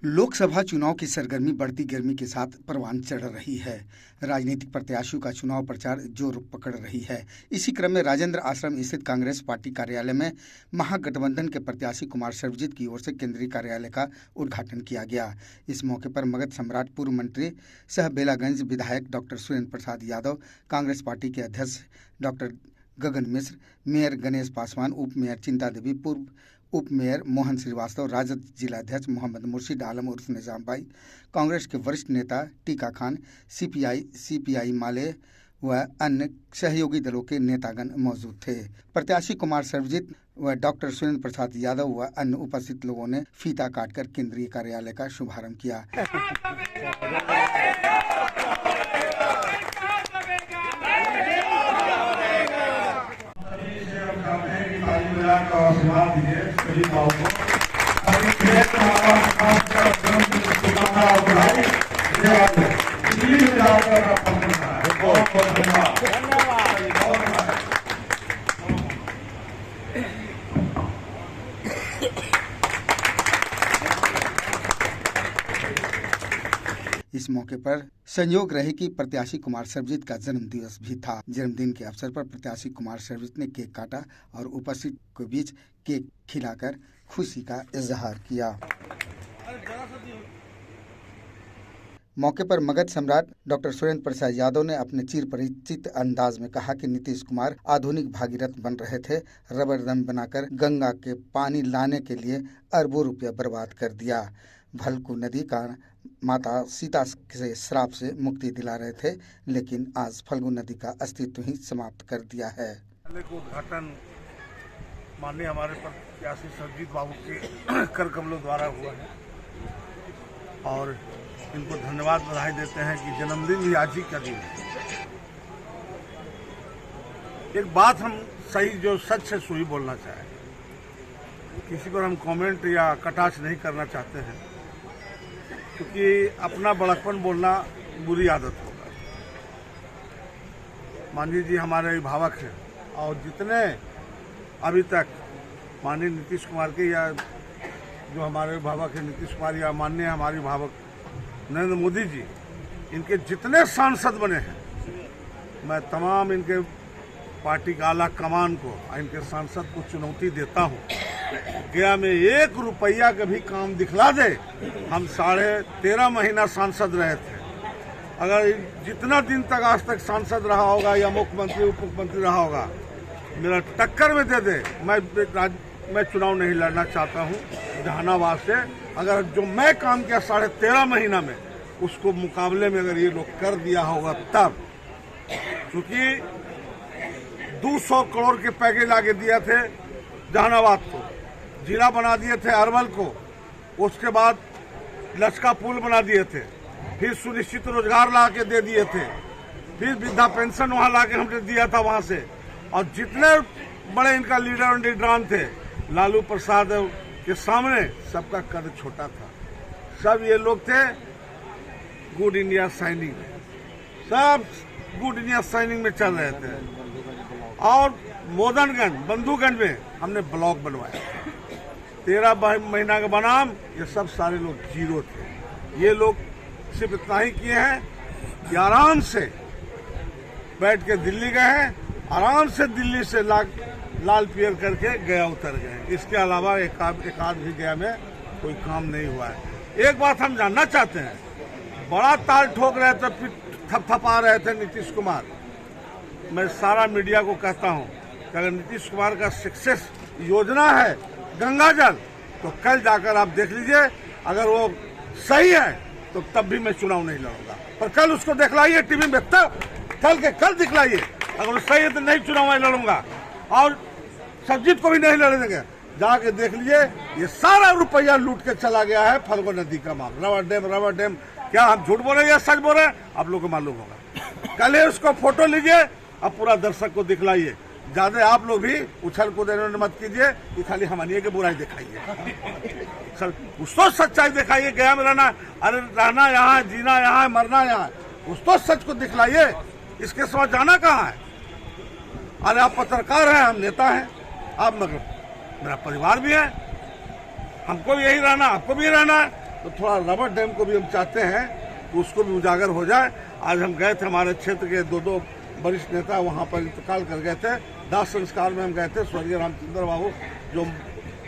लोकसभा चुनाव की सरगर्मी बढ़ती गर्मी के साथ परवान चढ़ रही है। राजनीतिक प्रत्याशियों का चुनाव प्रचार जोर पकड़ रही है। इसी क्रम में राजेंद्र आश्रम स्थित कांग्रेस पार्टी कार्यालय में महागठबंधन के प्रत्याशी कुमार सर्वजित की ओर से केंद्रीय कार्यालय का उद्घाटन किया गया। इस मौके पर मगध सम्राट पूर्व मंत्री सह बेलागंज विधायक डॉक्टर सुरेंद्र प्रसाद यादव, कांग्रेस पार्टी के अध्यक्ष डॉक्टर गगन मिश्र, मेयर गणेश पासवान, उप मेयर चिंता देवी, पूर्व उप मेयर मोहन श्रीवास्तव, राजद जिलाध्यक्ष मोहम्मद मुर्शिद आलम उर्फ निजाम भाई, कांग्रेस के वरिष्ठ नेता टीका खान, सीपीआई माले व अन्य सहयोगी दलों के नेतागण मौजूद थे। प्रत्याशी कुमार सर्वजित व डॉक्टर सुरेंद्र प्रसाद यादव व अन्य उपस्थित लोगों ने फीता काटकर केंद्रीय कार्यालय का शुभारंभ किया। इस मौके पर संयोग रहे कि प्रत्याशी कुमार सर्वजित का जन्म दिवस भी था। जन्मदिन के अवसर पर प्रत्याशी कुमार सर्वजित ने केक काटा और उपस्थित के बीच केक खिलाकर खुशी का इजहार किया। मौके पर मगध सम्राट डॉक्टर सुरेंद्र प्रसाद यादव ने अपने चिर परिचित अंदाज में कहा कि नीतीश कुमार आधुनिक भागीरथ बन रहे थे। रबर डैम बनाकर गंगा के पानी लाने के लिए अरबों रुपया बर्बाद कर दिया। भलकू नदी का माता सीता के श्राप से मुक्ति दिला रहे थे, लेकिन आज फल्गु नदी का अस्तित्व ही समाप्त कर दिया है। उद्घाटन माननीय हमारे प्रत्याशी सर्वजित बाबू के कर कमलों द्वारा हुआ है और इनको धन्यवाद बधाई देते हैं कि जन्मदिन भी आज ही का दिन है। एक बात हम सही जो सच से सुई बोलना चाहें, किसी पर हम कमेंट या कटाक्ष नहीं करना चाहते हैं, क्योंकि अपना बड़कपन बोलना बुरी आदत होगा। माननीय जी हमारे अभिभावक हैं और जितने अभी तक माननीय नीतीश कुमार के या जो हमारे अभिभावक हैं नीतीश कुमार या माननीय हमारे अभिभावक नरेंद्र मोदी जी, इनके जितने सांसद बने हैं, मैं तमाम इनके पार्टी का आला कमान को, इनके सांसद को चुनौती देता हूं, गया में 1 रुपया का भी काम दिखला दे। हम 13.5 महीना सांसद रहे थे। अगर जितना दिन तक आज तक सांसद रहा होगा या मुख्यमंत्री उप मुख्यमंत्री रहा होगा, मेरा टक्कर में दे दे, मैं चुनाव नहीं लड़ना चाहता हूं जहानाबाद से। अगर जो मैं काम किया 13.5 महीना में, उसको मुकाबले में अगर ये लोग कर दिया होगा तब, क्योंकि 200 करोड़ के पैकेज आगे दिए थे जहानाबाद को, जिला बना दिए थे अरवल को, उसके बाद लचका पुल बना दिए थे, फिर सुनिश्चित रोजगार ला के दे दिए थे, फिर वृद्धा पेंशन वहां ला के हमने दिया था वहां से। और जितने बड़े इनका लीडर लीडरान थे, लालू प्रसाद के सामने सबका कद छोटा था। सब ये लोग थे गुड इंडिया साइनिंग में, सब गुड इंडिया साइनिंग में चल रहे थे। और मोदनगंज बंधुगंज में हमने ब्लॉक बनवाया, 13 महीना का बनाम, ये सब सारे लोग जीरो थे। ये लोग सिर्फ इतना ही किए हैं कि आराम से बैठ के दिल्ली गए हैं, आराम से दिल्ली से लाल पियर करके गया उतर गए। इसके अलावा एक आध भी गया में कोई काम नहीं हुआ है। एक बात हम जानना चाहते हैं, बड़ा ताल ठोक रहे थे, थपथपा रहे थे नीतीश कुमार। मैं सारा मीडिया को कहता हूं कि अगर नीतीश कुमार का सक्सेस योजना है गंगा जल, तो कल जाकर आप देख लीजिए, अगर वो सही है तो तब भी मैं चुनाव नहीं लड़ूंगा। पर कल उसको दिखलाइए टीवी में, तब कल दिखलाइए। अगर वो सही है तो नहीं चुनाव मैं लड़ूंगा और सर्वजित को भी नहीं लड़ने देंगे। जाके देख लीजिए, ये सारा रुपया लूट के चला गया है फल्गु नदी का मामला। रबर डैम, क्या हम झूठ बोल रहे हैं या सच बोल रहे हैं, आप लोगों को मालूम होगा। कल उसको फोटो लीजिए, अब पूरा दर्शक को दिखलाइए। ज्यादा आप लोग भी उछल कूद मत कीजिए कि खाली हमारी की बुराई दिखाइए। सर कुछ तो सच्चाई दिखाइए। गया में रहना, अरे रहना यहाँ है, जीना यहाँ है, मरना यहाँ है, कुछ तो सच को दिखलाइए। इसके सिवा जाना कहाँ है? अरे आप पत्रकार हैं, हम नेता हैं, आप मतलब मेरा परिवार भी है, हमको भी यही रहना, आपको भी रहना है। तो थोड़ा रबर डैम को भी हम चाहते हैं कि उसको भी उजागर हो जाए। आज हम गए थे, हमारे क्षेत्र के दो वरिष्ठ नेता वहाँ पर इंतकाल कर गए थे। दाह संस्कार में हम गए थे, स्वर्गीय रामचंद्र बाबू जो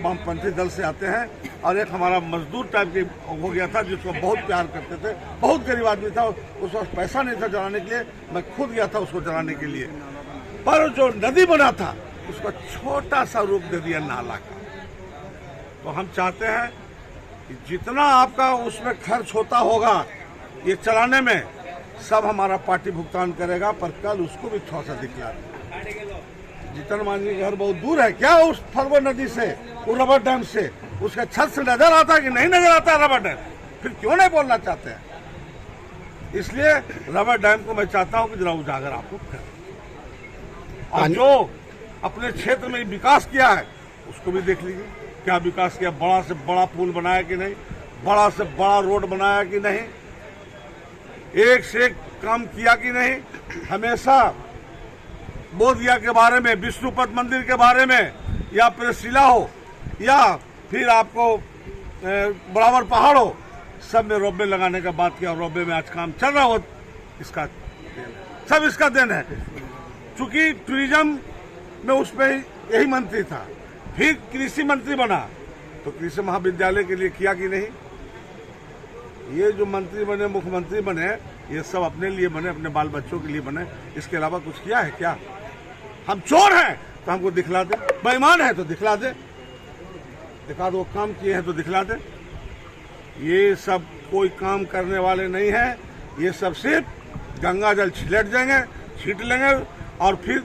वामपंथी दल से आते हैं, और एक हमारा मजदूर टाइप की हो गया था जिसको बहुत प्यार करते थे, बहुत गरीब आदमी था, उस वक्त पैसा नहीं था जलाने के लिए, मैं खुद गया था उसको जलाने के लिए। पर जो नदी बना था उसका छोटा सा रूप दे दिया नाला का। तो हम चाहते हैं कि जितना आपका उसमें खर्च होता होगा ये चलाने में, सब हमारा पार्टी भुगतान करेगा, पर कल उसको भी थोड़ा सा दिखला दें। जीतन मांझी का घर बहुत दूर है क्या उस फरवो नदी से, वो रबर डैम से, उसके छत से नजर आता है कि नहीं नजर आता है रबर डैम? फिर क्यों नहीं बोलना चाहते हैं? इसलिए रबर डैम को मैं चाहता हूं कि जरा उजागर आप लोग करें, और जो अपने क्षेत्र में विकास किया है उसको भी देख लीजिए, क्या विकास किया, बड़ा से बड़ा पुल बनाया कि नहीं, बड़ा से बड़ा रोड बनाया कि नहीं, एक से एक काम किया कि नहीं। हमेशा बोधिया के बारे में, विष्णुपद मंदिर के बारे में, या प्रेसिला हो या फिर आपको बराबर पहाड़ हो, सब में रोपवे लगाने का बात किया, और रोपवे में आज काम चल रहा हो, इसका सब इसका देन है। चूंकि टूरिज्म में उसमें यही मंत्री था, फिर कृषि मंत्री बना, तो कृषि महाविद्यालय के लिए किया कि नहीं? ये जो मंत्री बने, मुख्यमंत्री बने, ये सब अपने लिए बने, अपने बाल बच्चों के लिए बने, इसके अलावा कुछ किया है क्या? हम चोर हैं तो हमको दिखला दे, बेईमान है तो दिखला दे, दिखा दो काम किए हैं तो दिखला दे। ये सब कोई काम करने वाले नहीं है, ये सब सिर्फ गंगा जल छीट लेंगे और फिर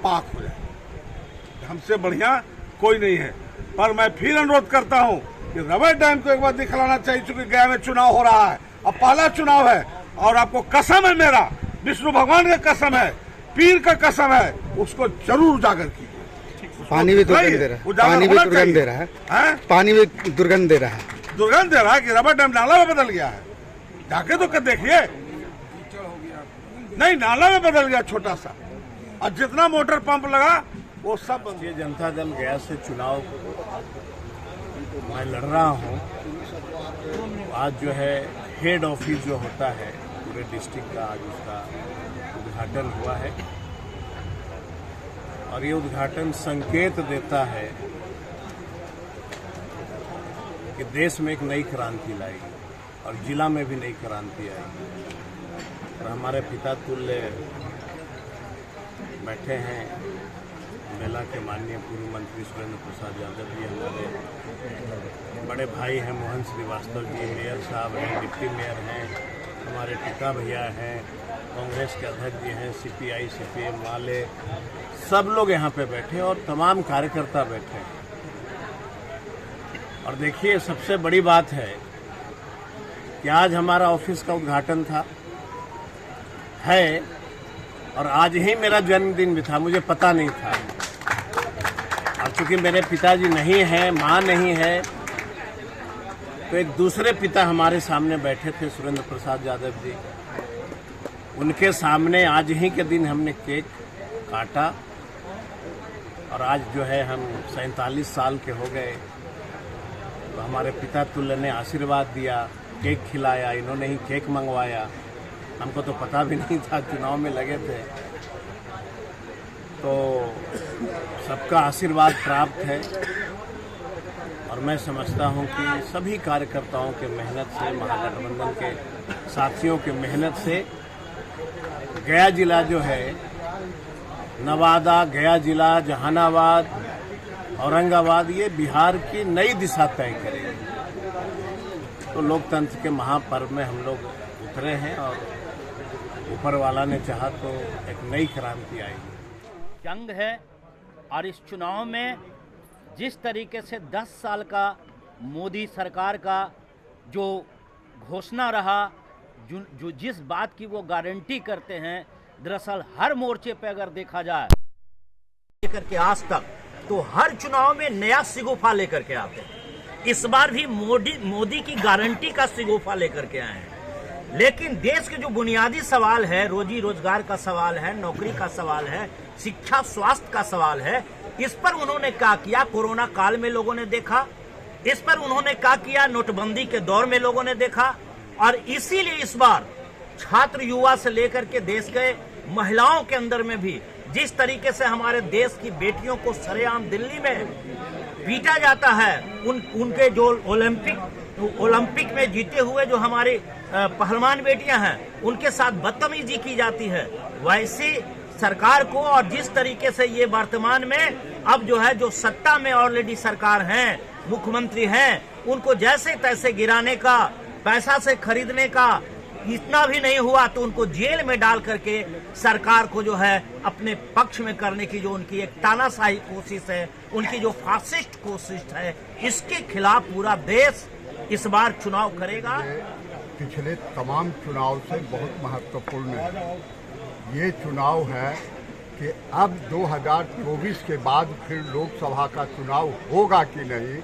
पाक हो जाए। हमसे बढ़िया कोई नहीं है। पर मैं फिर अनुरोध करता हूं कि रबर डैम को एक बार दिखलाना चाहिए, चूंकि गया में चुनाव हो रहा है, अब पहला चुनाव है, और आपको कसम है, मेरा विष्णु भगवान का कसम है, पीर का कसम है, उसको जरूर उजागर कीजिए। पानी भी दुर्गंध दे रहा है, पानी भी दुर्गंध दे रहा है, पानी भी दुर्गंध दे रहा है, दुर्गंध दे रहा है कि रबर डैम नाला में बदल गया है। जाके तो कर देखिए, नहीं नाला में बदल गया छोटा सा, और जितना मोटर पंप लगा वो सब। भारतीय जनता दल गया से चुनाव मैं लड़ रहा हूँ। आज जो है हेड ऑफिस जो होता है पूरे डिस्ट्रिक्ट का, आज उसका उद्घाटन हुआ है, और ये उद्घाटन संकेत देता है कि देश में एक नई क्रांति लाएगी और जिला में भी नई क्रांति आएगी। और हमारे पिता तुल्य बैठे हैं, मेला के माननीय पूर्व मंत्री सुरेंद्र प्रसाद यादव जी, हमारे बड़े भाई हैं मोहन श्रीवास्तव जी, मेयर साहब हैं, डिप्टी मेयर हैं, हमारे पिता भैया हैं, कांग्रेस के अध्यक्ष जी हैं, सीपीआई सीपीएम वाले, सब लोग यहाँ पे बैठे और तमाम कार्यकर्ता बैठे हैं। और देखिए सबसे बड़ी बात है कि आज हमारा ऑफिस का उद्घाटन था है, और आज ही मेरा जन्मदिन भी था, मुझे पता नहीं था। और चूंकि मेरे पिताजी नहीं हैं, माँ नहीं है, तो एक दूसरे पिता हमारे सामने बैठे थे, सुरेंद्र प्रसाद यादव जी, उनके सामने आज ही के दिन हमने केक काटा। और आज जो है हम 47 साल के हो गए, तो हमारे पिता तुल्य ने आशीर्वाद दिया, केक खिलाया, इन्होंने ही केक मंगवाया, हमको तो पता भी नहीं था, चुनाव में लगे थे। तो सबका आशीर्वाद प्राप्त है, और मैं समझता हूं कि सभी कार्यकर्ताओं के मेहनत से, महागठबंधन के साथियों के मेहनत से गया जिला जो है, नवादा, गया जिला, जहानाबाद, औरंगाबाद, ये बिहार की नई दिशा तय करेगी। तो लोकतंत्र के महापर्व में हम लोग उतरे हैं, और ऊपर वाला ने चाहा तो एक नई क्रांति आएगी। जंग है, और इस चुनाव में जिस तरीके से 10 साल का मोदी सरकार का जो घोषणा रहा, जो जिस बात की वो गारंटी करते हैं, दरअसल हर मोर्चे पे अगर देखा जाए लेकर के आज तक, तो हर चुनाव में नया सिगोफा लेकर के आते हैं। इस बार भी मोदी की गारंटी का सिगोफा लेकर के आए हैं। लेकिन देश के जो बुनियादी सवाल है, रोजी रोजगार का सवाल है, नौकरी का सवाल है, शिक्षा स्वास्थ्य का सवाल है, इस पर उन्होंने क्या किया? कोरोना काल में लोगों ने देखा इस पर उन्होंने क्या किया, नोटबंदी के दौर में लोगों ने देखा, और इसीलिए इस बार छात्र युवा से लेकर के देश के महिलाओं के अंदर में भी जिस तरीके से हमारे देश की बेटियों को सरेआम दिल्ली में पीटा जाता है, उनके जो ओलंपिक में जीते हुए जो हमारे पहलवान बेटियां हैं उनके साथ बदतमीजी की जाती है, वैसी सरकार को, और जिस तरीके से ये वर्तमान में अब जो है जो सत्ता में ऑलरेडी सरकार है, मुख्यमंत्री हैं, उनको जैसे तैसे गिराने का, पैसा से खरीदने का इतना भी नहीं हुआ तो उनको जेल में डाल करके सरकार को जो है अपने पक्ष में करने की जो उनकी एक तानाशाही कोशिश है, उनकी जो फासिस्ट कोशिश है, इसके खिलाफ पूरा देश इस बार चुनाव करेगा। पिछले तमाम चुनाव से बहुत महत्वपूर्ण है ये चुनाव है कि अब 2024 के बाद फिर लोकसभा का चुनाव होगा कि नहीं,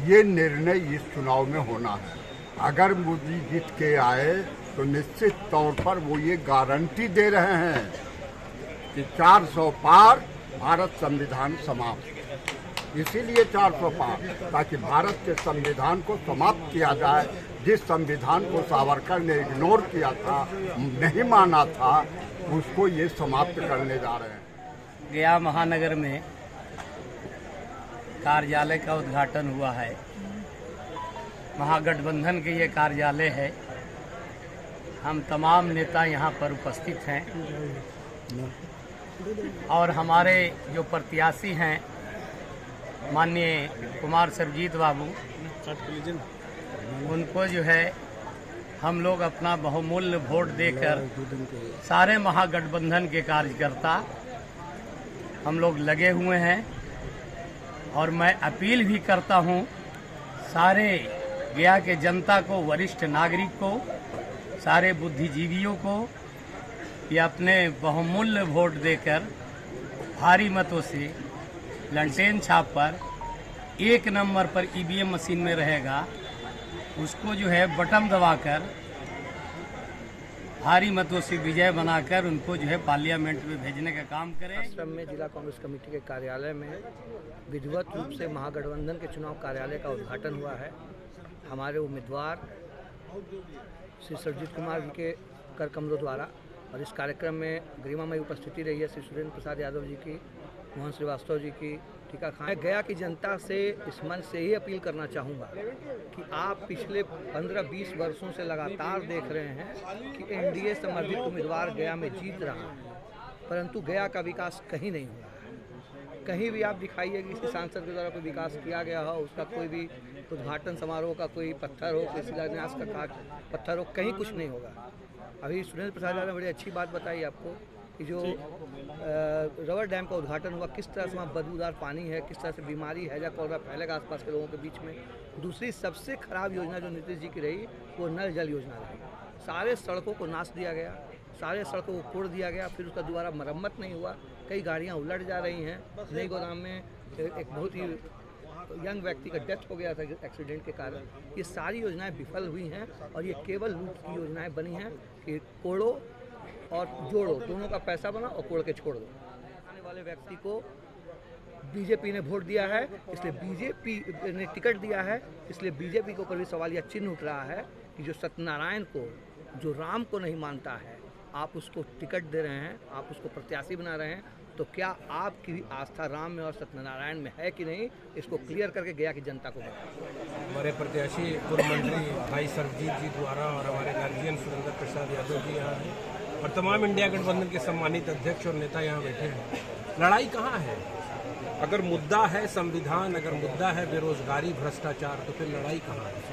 ये निर्णय इस चुनाव में होना है। अगर मोदी जीत के आए तो निश्चित तौर पर वो ये गारंटी दे रहे हैं कि 400 पार, भारत संविधान समाप्त। इसीलिए 400 पार, ताकि भारत के संविधान को समाप्त किया जाए। जिस संविधान को सावरकर ने इग्नोर किया था, नहीं माना था, उसको ये समाप्त करने जा रहे हैं। गया महानगर में कार्यालय का उद्घाटन हुआ है। महागठबंधन के ये कार्यालय है। हम तमाम नेता यहाँ पर उपस्थित हैं और हमारे जो प्रत्याशी हैं माननीय कुमार सर्वजीत बाबू, उनको जो है हम लोग अपना बहुमूल्य वोट देकर सारे महागठबंधन के कार्यकर्ता हम लोग लगे हुए हैं। और मैं अपील भी करता हूँ सारे गया के जनता को, वरिष्ठ नागरिक को, सारे बुद्धिजीवियों को कि अपने बहुमूल्य वोट देकर भारी मतों से लंटेन छाप पर 1 नंबर पर ईवीएम मशीन में रहेगा, उसको जो है बटन दबाकर भारी मतों से विजय बनाकर उनको जो है पार्लियामेंट में भेजने का काम करें। आश्रम में जिला कांग्रेस कमेटी के कार्यालय में विधिवत रूप से महागठबंधन के चुनाव कार्यालय का उद्घाटन हुआ है। हमारे उम्मीदवार श्री सर्वजीत कुमार जी के कर कमलों द्वारा, और इस कार्यक्रम में गरिमामयी उपस्थिति रही है श्री सुरेंद्र प्रसाद यादव जी की, मोहन श्रीवास्तव जी की, टीका खान। मैं गया की जनता से इस मंच से ही अपील करना चाहूँगा कि आप पिछले 15-20 वर्षों से लगातार देख रहे हैं कि एनडीए समर्थित उम्मीदवार गया में जीत रहा है, परंतु गया का विकास कहीं नहीं हो रहा है। कहीं भी आप दिखाइए कि किसी सांसद के द्वारा कोई विकास किया गया हो, उसका कोई भी उद्घाटन समारोह का कोई पत्थर हो, किसी शिलान्यास का पत्थर हो, कहीं कुछ नहीं होगा। अभी सुरेंद्र प्रसाद यादव ने बड़ी अच्छी बात बताई आपको कि जो रबर डैम का उद्घाटन हुआ, किस तरह से वहाँ बदबूदार पानी है, किस तरह से बीमारी हैजा कॉलरा फैलेगा आसपास के लोगों के बीच में। दूसरी सबसे खराब योजना जो नीतीश जी की रही वो नल जल योजना रही। सारे सड़कों को नाश दिया गया, सारे सड़कों को खोड़ दिया गया, फिर उसका दोबारा मरम्मत नहीं हुआ, कई गाड़ियाँ उलट जा रही हैं। नई गोदाम में एक बहुत ही यंग व्यक्ति का डेथ हो गया था एक्सीडेंट के कारण। ये सारी योजनाएं विफल हुई हैं और ये केवल लूट की योजनाएं बनी हैं कि कोड़ो और जोड़ो, दोनों का पैसा बना और कोड़ के छोड़ दो। आने वाले व्यक्ति को बीजेपी ने वोट दिया है, इसलिए बीजेपी ने टिकट दिया है, इसलिए बीजेपी के ऊपर भी सवालिया चिन्ह उठ रहा है कि जो सत्यनारायण को, जो राम को नहीं मानता है, आप उसको टिकट दे रहे हैं, आप उसको प्रत्याशी बना रहे हैं, तो क्या आपकी आस्था राम में और सत्यनारायण में है कि नहीं, इसको क्लियर करके गया की जनता को बताएं। हमारे प्रत्याशी पूर्व मंत्री भाई सर्वजीत जी द्वारा और हमारे गार्जियन सुरेंद्र प्रसाद यादव जी यहाँ हैं और तमाम इंडिया गठबंधन के सम्मानित अध्यक्ष और नेता यहाँ बैठे हैं। लड़ाई कहाँ है? अगर मुद्दा है संविधान, अगर मुद्दा है बेरोजगारी, भ्रष्टाचार, तो फिर लड़ाई कहाँ है?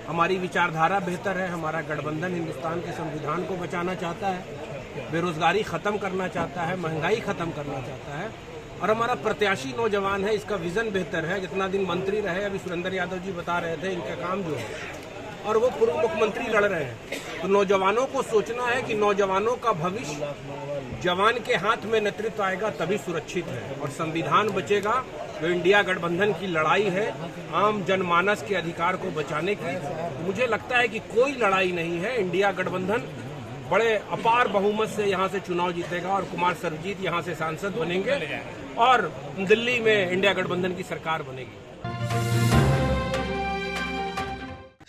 हमारी विचारधारा बेहतर है। हमारा गठबंधन हिंदुस्तान के संविधान को बचाना चाहता है, बेरोजगारी खत्म करना चाहता है, महंगाई खत्म करना चाहता है, और हमारा प्रत्याशी नौजवान है, इसका विजन बेहतर है। जितना दिन मंत्री रहे, अभी सुरेंद्र यादव जी बता रहे थे, इनका काम जो है, और वो पूर्व मुख्यमंत्री लड़ रहे हैं, तो नौजवानों को सोचना है कि नौजवानों का भविष्य जवान के हाथ में नेतृत्व आएगा तभी सुरक्षित है और संविधान बचेगा। जो इंडिया गठबंधन की लड़ाई है आम जनमानस के अधिकार को बचाने की, मुझे लगता है कि कोई लड़ाई नहीं है। इंडिया गठबंधन बड़े अपार बहुमत से यहाँ से चुनाव जीतेगा और कुमार सर्वजीत यहाँ से सांसद बनेंगे और दिल्ली में इंडिया गठबंधन की सरकार बनेगी।